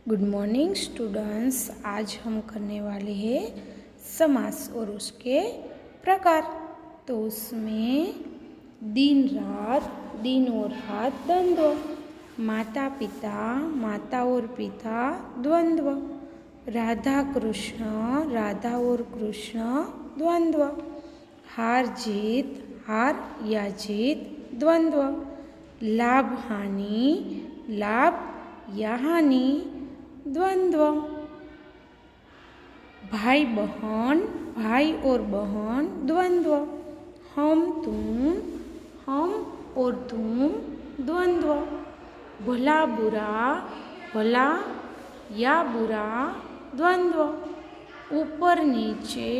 Good morning students. आज हम करने वाले हैं समास और उसके प्रकार। तो उसमें दिन रात, दिन और रात द्वंद्व, माता पिता, माता और पिता द्वंद्व, राधा कृष्ण, राधा और कृष्ण द्वंद्व, हार जीत, हार या जीत द्वंद्व, लाभ हानि, लाभ या हानि द्वंद्व, भाई बहन, भाई और बहन द्वंद्व, हम और तुम द्वंद्व, भला बुरा, भला या बुरा द्वंद्व, ऊपर नीचे,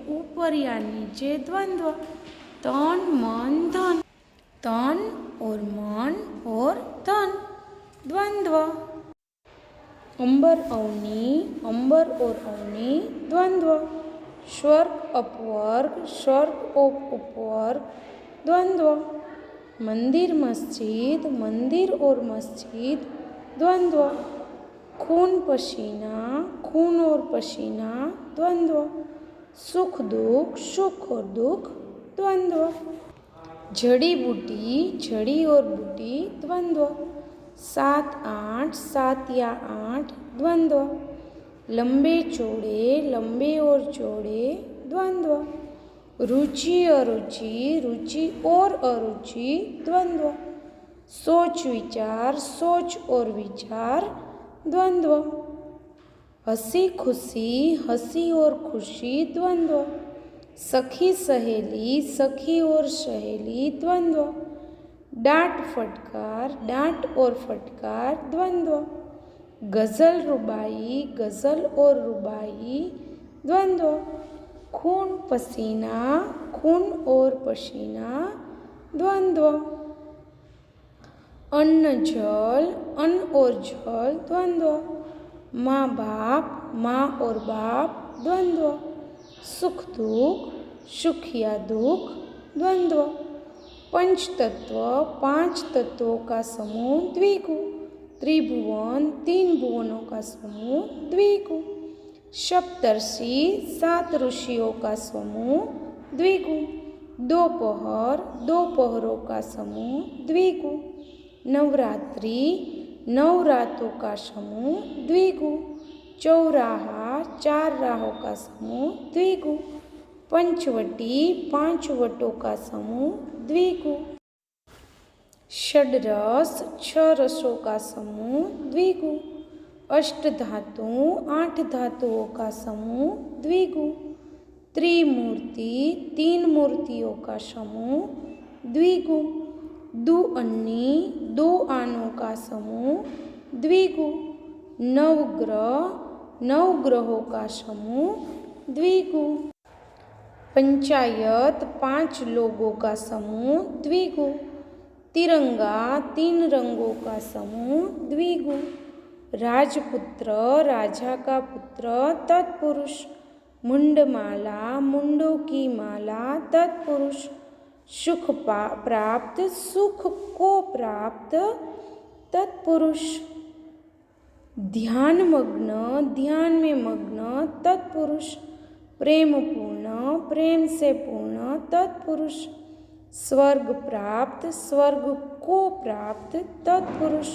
ऊपर या नीचे द्वंद्व, तन मन धन, तन और मन और धन द्वंद्व, अंबर अवनी, अंबर और अवनी द्वंद्व, स्वर्ग अपवर्ग, स्वर्ग और उपवर्ग द्वंद्व, मंदिर मस्जिद, मंदिर और मस्जिद द्वंद्व, खून पसीना, खून और पसीना द्वंद्व, सुख दुख, सुख और दुख द्वंद्व, जड़ी बूटी, जड़ी और बूटी द्वंद्व, 7 8, 7 या 8 द्वंद्व, लंबे चौड़े, लंबे और चौड़े द्वंद्व, रुचि अरुचि, रुचि और अरुचि द्वंद्व, सोच विचार, सोच और विचार द्वंद्व, हंसी खुशी, हंसी और खुशी द्वंद्व, सखी सहेली, सखी और सहेली द्वंद्व, डांट फटकार, डांट और फटकार द्वंद्व, गज़ल रुबाई, गज़ल और रुबाई द्वंद्व, खून पसीना, खून और पसीना द्वंद्व, अन्न जल, अन्न और जल द्वंद्व, माँ बाप, माँ और बाप द्वंद्व, सुख दुख, सुख या दुख द्वंद्व, पंच तत्व, 5 तत्वों का समूह द्विगु, त्रिभुवन, 3 भुवनों का समूह द्विगु, सप्तर्षि, 7 ऋषियों का समूह द्विगु, दोपहर, 2 पहरों का समूह द्विगु, नवरात्रि, 9 रातों का समूह द्विगु, चौराहा, 4 राहों का समूह द्विगु, पंचवटी, 5 वटों का समूह द्विगु, षडरस, 6 रसों का समूह द्विगु, अष्टधातु, 8 धातुओं का समूह द्विगु, त्रिमूर्ति, 3 मूर्तियों का समूह द्विगु, दुअन्नी, 2 आनों का समूह द्विगु, नवग्रह, 9 ग्रहों का समूह द्विगु, पंचायत, 5 लोगों का समूह द्विगु, तिरंगा, 3 रंगों का समूह द्विगु, राजपुत्र, राजा का पुत्र तत्पुरुष, मुंडमाला, मुंडों की माला तत्पुरुष, सुख प्राप्त, सुख को प्राप्त तत्पुरुष, ध्यान मग्न, ध्यान में मग्न तत्पुरुष, प्रेम पूर्ण, प्रेम से पूर्ण तत्पुरुष, स्वर्ग प्राप्त, स्वर्ग को प्राप्त तत्पुरुष,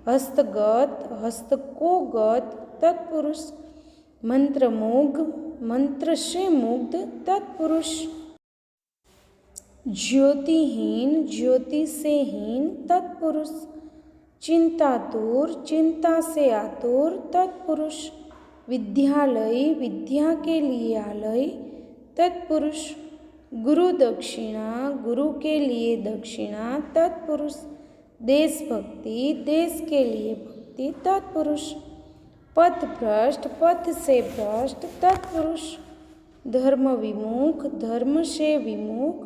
हस्तगत, हस्त को गत तत्पुरुष, मंत्रमुग्ध, मंत्र से मुग्ध तत्पुरुष, ज्योतिहीन, ज्योति से हीन तत्पुरुष, चिंतातुर, चिंता से आतुर तत्पुरुष, विद्यालय, विद्या के लिए आलय तत्पुरुष, गुरु दक्षिणा, गुरु के लिए दक्षिणा तत्पुरुष, देशभक्ति, देश के लिए भक्ति तत्पुरुष, पथ भ्रष्ट, पथ से भ्रष्ट तत्पुरुष, धर्म विमुख, धर्म से विमुख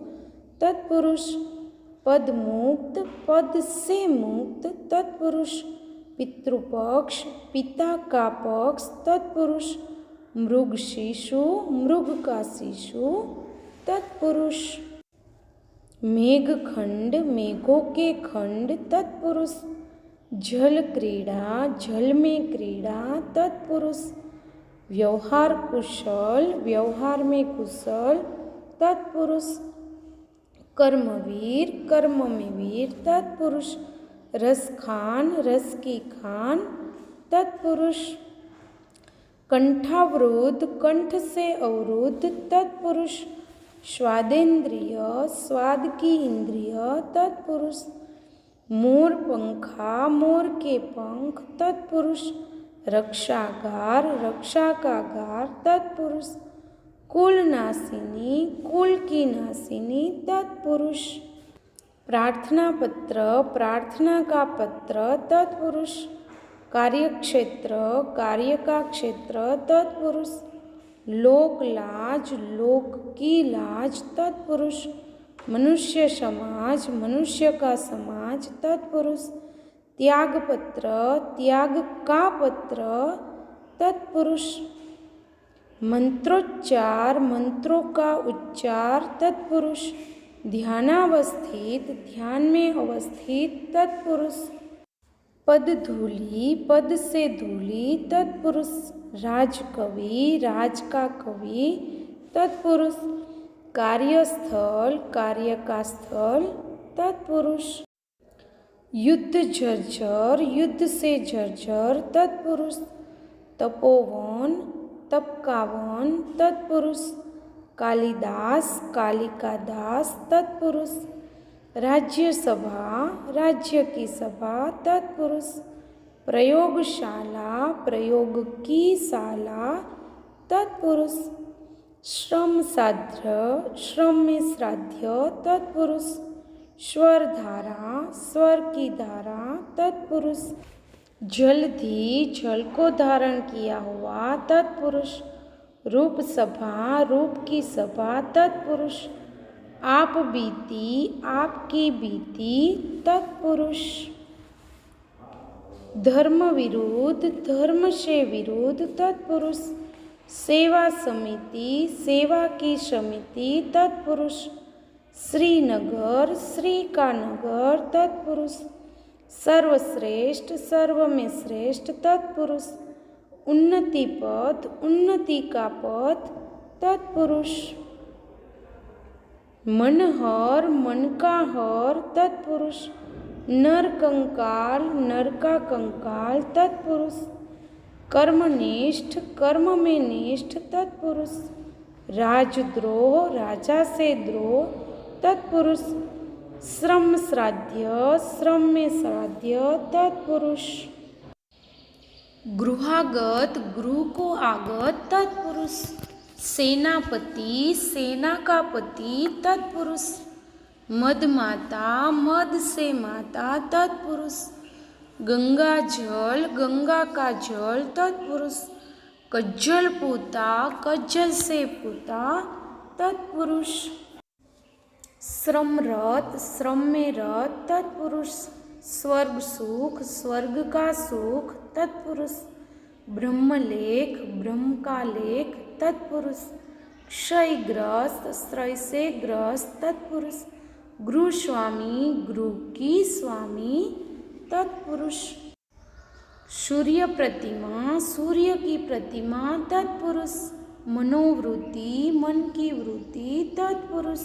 तत्पुरुष, पद मुक्त, पद से मुक्त तत्पुरुष, पितृपक्ष, पिता का पक्ष तत्पुरुष, मृग शिशु, मृग का शिशु तत्पुरुष, मेघखंड, मेघों के खंड तत्पुरुष, जल क्रीड़ा, जल में क्रीड़ा तत्पुरुष। व्यवहार कुशल, व्यवहार में कुशल तत्पुरुष। कर्मवीर, कर्म में वीर तत्पुरुष। रस खान, रस की खान तत्पुरुष। कंठावरोध, कंठ से अवरोध तत्पुरुष। स्वादेंद्रिय, स्वाद की इंद्रिय तत्पुरुष। मोर पंखा, मोर के पंख तत्पुरुष। रक्षागार, रक्षा का गार तत्पुरुष। कुल नासिनी, कुल की नासिनी तत्पुरुष। प्रार्थना पत्र, प्रार्थना का पत्र तत्पुरुष। कार्यक्षेत्र, कार्य का क्षेत्र तत्पुरुष। लोक लाज, लोक की लाज तत्पुरुष। मनुष्य समाज, मनुष्य का समाज तत्पुरुष। त्याग पत्र, त्याग का पत्र तत्पुरुष। मंत्रोच्चार, मंत्रों का उच्चार तत्पुरुष। ध्यानावस्थित, ध्यान में अवस्थित तत्पुरुष। पद धूली, पद से धूली तत्पुरुष। राजकवि, राज का कवि तत्पुरुष। कार्यस्थल, कार्य का स्थल तत्पुरुष। युद्ध झरझर, युद्ध से झरझर तत्पुरुष। तपोवन, तप का वन तत्पुरुष। कालिदास, कालिका दास तत्पुरुष। राज्यसभा, राज्य की सभा तत्पुरुष। प्रयोगशाला, प्रयोग की शाला तत्पुरुष। श्रम साध्य, श्रम में श्राद्ध तत्पुरुष। स्वर धारा, स्वर की धारा तत्पुरुष। जलधि, जल को धारण किया हुआ तत्पुरुष। रूप सभा, रूप की सभा तत्पुरुष। आप बीती, आपकी बीती तत्पुरुष। धर्म विरुद्ध, धर्म से विरुद्ध तत्पुरुष। सेवा समिति, सेवा की समिति तत्पुरुष। श्रीनगर, श्री का नगर तत्पुरुष। सर्वश्रेष्ठ, सर्व में श्रेष्ठ तत्पुरुष। उन्नति पथ, उन्नति का पथ तत्पुरुष। मनहर, मन का हर तत्पुरुष। नर कंकाल, नर का कंकाल तत्पुरुष। कर्मनिष्ठ, कर्म में निष्ठ तत्पुरुष। राजद्रोह, राजा से द्रोह तत्पुरुष। श्रम श्राद्ध, श्रम में श्राद्ध तत्पुरुष। गृहागत, गृह को आगत तत्पुरुष। सेनापति, सेना का पति तत्पुरुष। मदमाता, मद से माता तत्पुरुष। गंगा जल, गंगा का जल तत्पुरुष। कज्जल पूता, कज्जल से पूता तत्पुरुष। श्रमरत, श्रम में रत तत्पुरुष। स्वर्ग सुख, स्वर्ग का सुख तत्पुरुष। ब्रह्मलेख, ब्रह्म का लेख तत्पुरुष। क्षयग्रस्त, श्रय से ग्रस्त तत्पुरुष। गृह स्वामी, गृह की स्वामी तत्पुरुष। सूर्य प्रतिमा, सूर्य की प्रतिमा तत्पुरुष। मनोवृत्ति, मन की वृत्ति तत्पुरुष।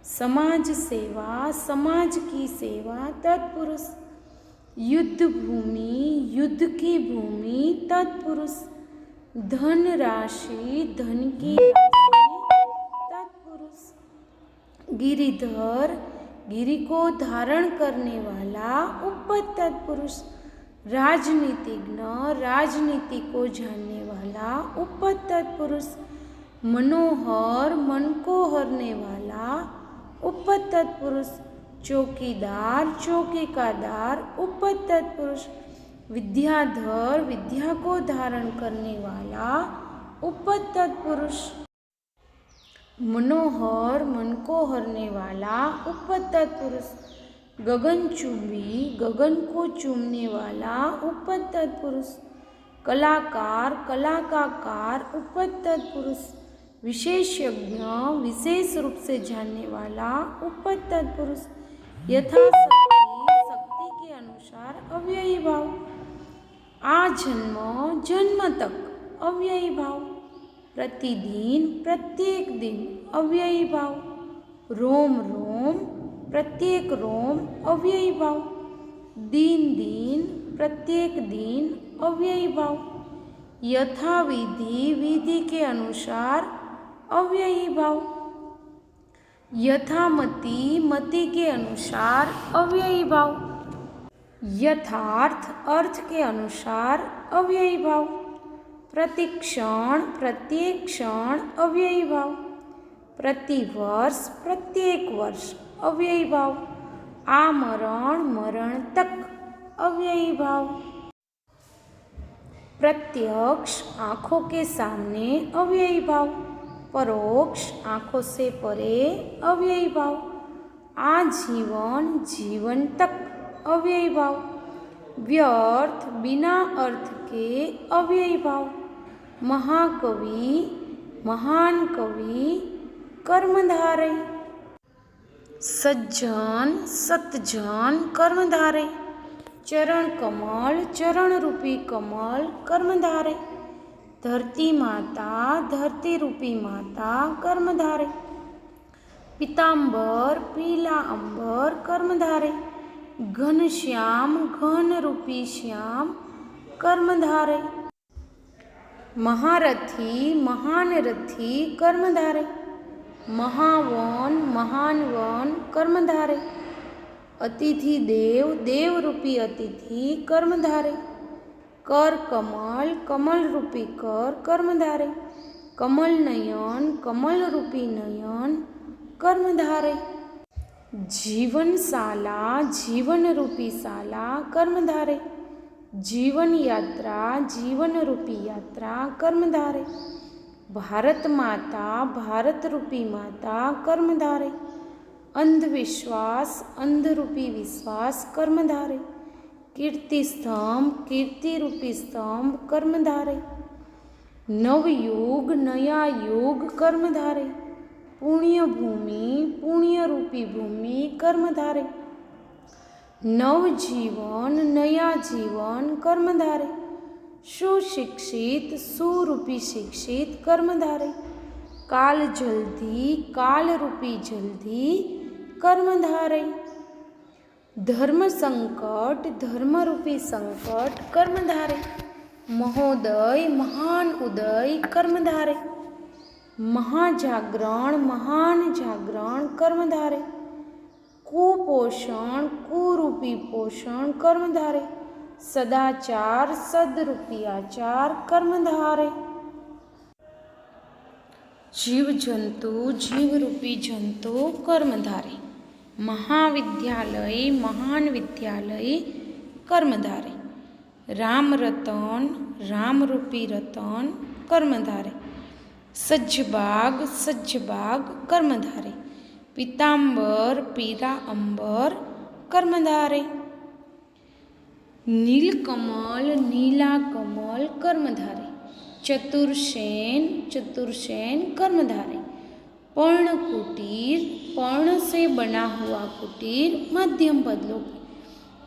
समाज सेवा, समाज की सेवा तत्पुरुष। युद्ध भूमि, युद्ध की भूमि तत्पुरुष। धन राशि, धन की राशि तत्पुरुष। गिरिधर, गिरि को धारण करने वाला उपपद तत्पुरुष। राजनीतिज्ञ, राजनीति को जानने वाला उपपद तत्पुरुष। मनोहर, मन को हरने वाला उपपद तत्पुरुष। चौकीदार, चौकी का दार उपपद तत्पुरुष। विद्याधर, विद्या को धारण करने वाला उपपद तत्पुरुष। मनोहर, मन को हरने वाला उपपद तत्पुरुष। गगनचुंबी, गगन को चूमने वाला उपपद तत्पुरुष। कलाकार, कला का कार उपपद तत्पुरुष। विशेषज्ञ, विशेष रूप से जानने वाला उपपद तत्पुरुष। यथाशक्ति, शक्ति के अनुसार अव्यय भाव। आ जन्म जन्म तक अव्ययी भाव। प्रतिदिन प्रत्येक दिन अव्ययी भाव। रोम रोम प्रत्येक रोम अव्ययी भाव। दिन दिन प्रत्येक दिन अव्ययी भाव। यथाविधि विधि के अनुसार अव्ययी भाव। यथामति मति के अनुसार अव्ययी भाव। यथार्थ अर्थ के अनुसार अव्ययी भाव। प्रतिक्षण प्रत्येक क्षण अव्ययी भाव। प्रतिवर्ष प्रत्येक वर्ष अव्ययी भाव। आमरण मरण तक अव्ययी भाव। प्रत्यक्ष आँखों के सामने अव्ययी भाव। परोक्ष आँखों से परे अव्ययी भाव। आजीवन जीवन तक अव्ययी भाव। व्यर्थ बिना अर्थ के अव्ययी भाव। महाकवि महान कवि कर्मधारय। सज्जन सतजन कर्मधारय। चरण कमल चरण रूपी कमल कर्मधारय। धरती माता धरती रूपी माता कर्मधारय। पीतांबर पीला अंबर कर्मधारय। घनश्याम घन रूपी श्याम कर्मधारय। महारथी महान रथी कर्मधारय। महावन महान वन कर्मधारय। अतिथि देव देव रूपी अतिथि कर्मधारय। कर कमल कमल रूपी कर कर्मधारय। कमल नयन कमल रूपी नयन कर्मधारय। जीवनशाला जीवन रूपी शाला कर्मधारय। जीवन यात्रा जीवन रूपी यात्रा कर्मधारय। भारत माता भारत रूपी माता कर्मधारय। अंधविश्वास अंध रूपी विश्वास कर्मधारय। कीर्ति स्तंभ कीर्ति रूपी स्तंभ कर्मधारय। नवयुग नया युग कर्मधारय। पुण्य भूमि पुण्य रूपी भूमि कर्मधारय। नवजीवन नया जीवन कर्मधारय। सुशिक्षित सुरूपी शिक्षित कर्मधारय। काल जल्दी काल रूपी जल्दी कर्मधारय। धर्म संकट धर्म रूपी संकट कर्मधारय। महोदय महान उदय कर्मधारय। महाजागरण महान जागरण कर्मधारय। कुपोषण कुरूपी पोषण कर्मधारय। सदाचार सदरूपी आचार कर्मधारय। जीव जंतु जीव रूपी जंतु कर्मधारय। महाविद्यालय महान विद्यालय कर्मधारय। राम रतन राम रूपी रतन कर्मधारय। सज्जबाग सज्जबाग कर्मधारय। पीतांबर पीला अंबर कर्मधारय। नीलकमल नीला कमल कर्मधारय। चतुर्सेन चतुर्सेन कर्मधारय। पर्ण कुटीर पर्ण से बना हुआ कुटीर मध्यम पद लोपी।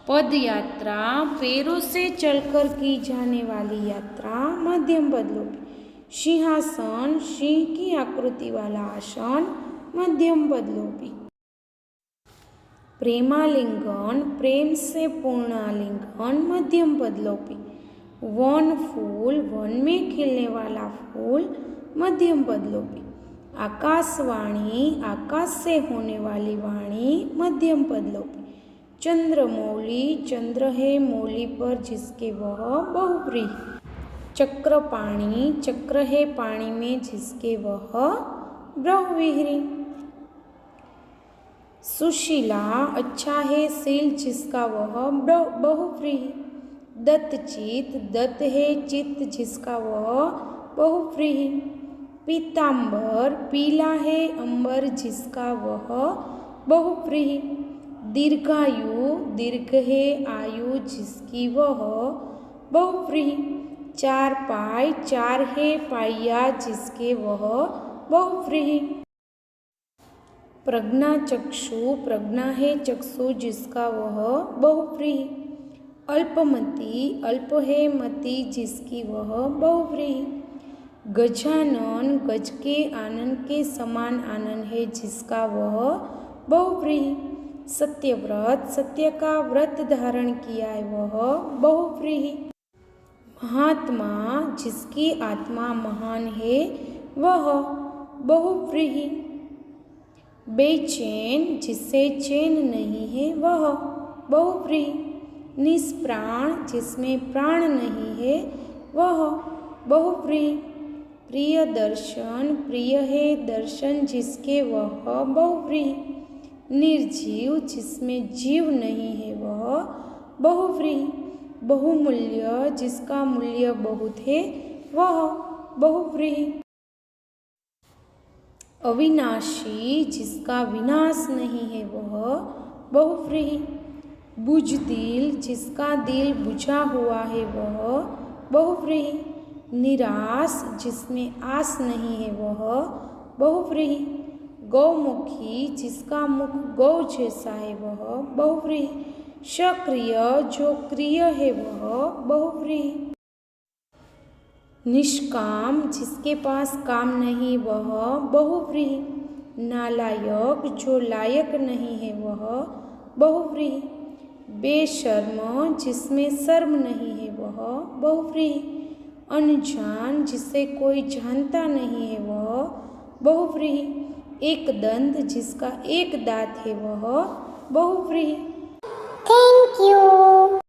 पद यात्रा पैरों से चलकर की जाने वाली यात्रा मध्यम पद लोपी। सिंहासन सिंह की आकृति वाला आसन मध्यम पद लोपी। प्रेमालिंगन प्रेम से पूर्णालिंगन मध्यम पद लोपी। वन फूल वन में खिलने वाला फूल मध्यम पद लोपी। आकाशवाणी आकाश से होने वाली वाणी मध्यम पद लोपी। चंद्रमौली चंद्र है मौली पर जिसके वह बहुव्रीहि। चक्रपाणी चक्र है पानी में जिसके वह बहुविहरी। सुशीला अच्छा है शील जिसका वह बहुव्रीहि। दत्तचित दत्त है चित्त जिसका वह बहुव्रीहि। पीतांबर पीला है अंबर जिसका वह बहुव्रीहि। दीर्घायु दीर्घ है आयु जिसकी वह बहुव्रीहि। चार पाय चार है पाया जिसके वह बहुव्रीहि। प्रज्ञा चक्षु प्रज्ञा है चक्षु जिसका वह बहुव्रीहि। अल्पमति, अल्प है मति जिसकी वह बहुव्रीहि। गजानन, गज के आनन के समान आनन है जिसका वह बहुव्रीहि। सत्यव्रत, सत्य का व्रत धारण किया है वह बहुव्रीहि। महात्मा, जिसकी आत्मा महान है वह बहुव्रीहि। बेचैन, जिससे चैन नहीं है वह बहुव्रीहि। निष्प्राण, जिसमें प्राण नहीं है वह बहुव्रीहि। प्रिय दर्शन, प्रिय है दर्शन जिसके वह बहुव्रीहि। निर्जीव, जिसमें जीव नहीं है वह बहुव्रीहि। बहुमूल्य, जिसका मूल्य बहुत है वह बहुव्रीहि। अविनाशी, जिसका विनाश नहीं है वह बहुव्रीहि। बुझदिल, जिसका दिल बुझा हुआ है वह बहुव्रीहि। निराश, जिसमें आस नहीं है वह बहुव्रीहि। गौमुखी, जिसका मुख गौ जैसा है वह बहुव्रीहि। सक्रिय, जो क्रिय है वह बहुव्रीहि। निष्काम, जिसके पास काम नहीं वह बहुव्रीहि। नालायक, जो लायक नहीं है वह बहुव्रीहि। बेशर्म, जिसमें शर्म नहीं है वह बहुव्रीहि। अनजान, जिसे कोई जानता नहीं है वह बहुव्रीहि। एक दंत, जिसका एक दांत है वह बहुव्रीहि। Thank you.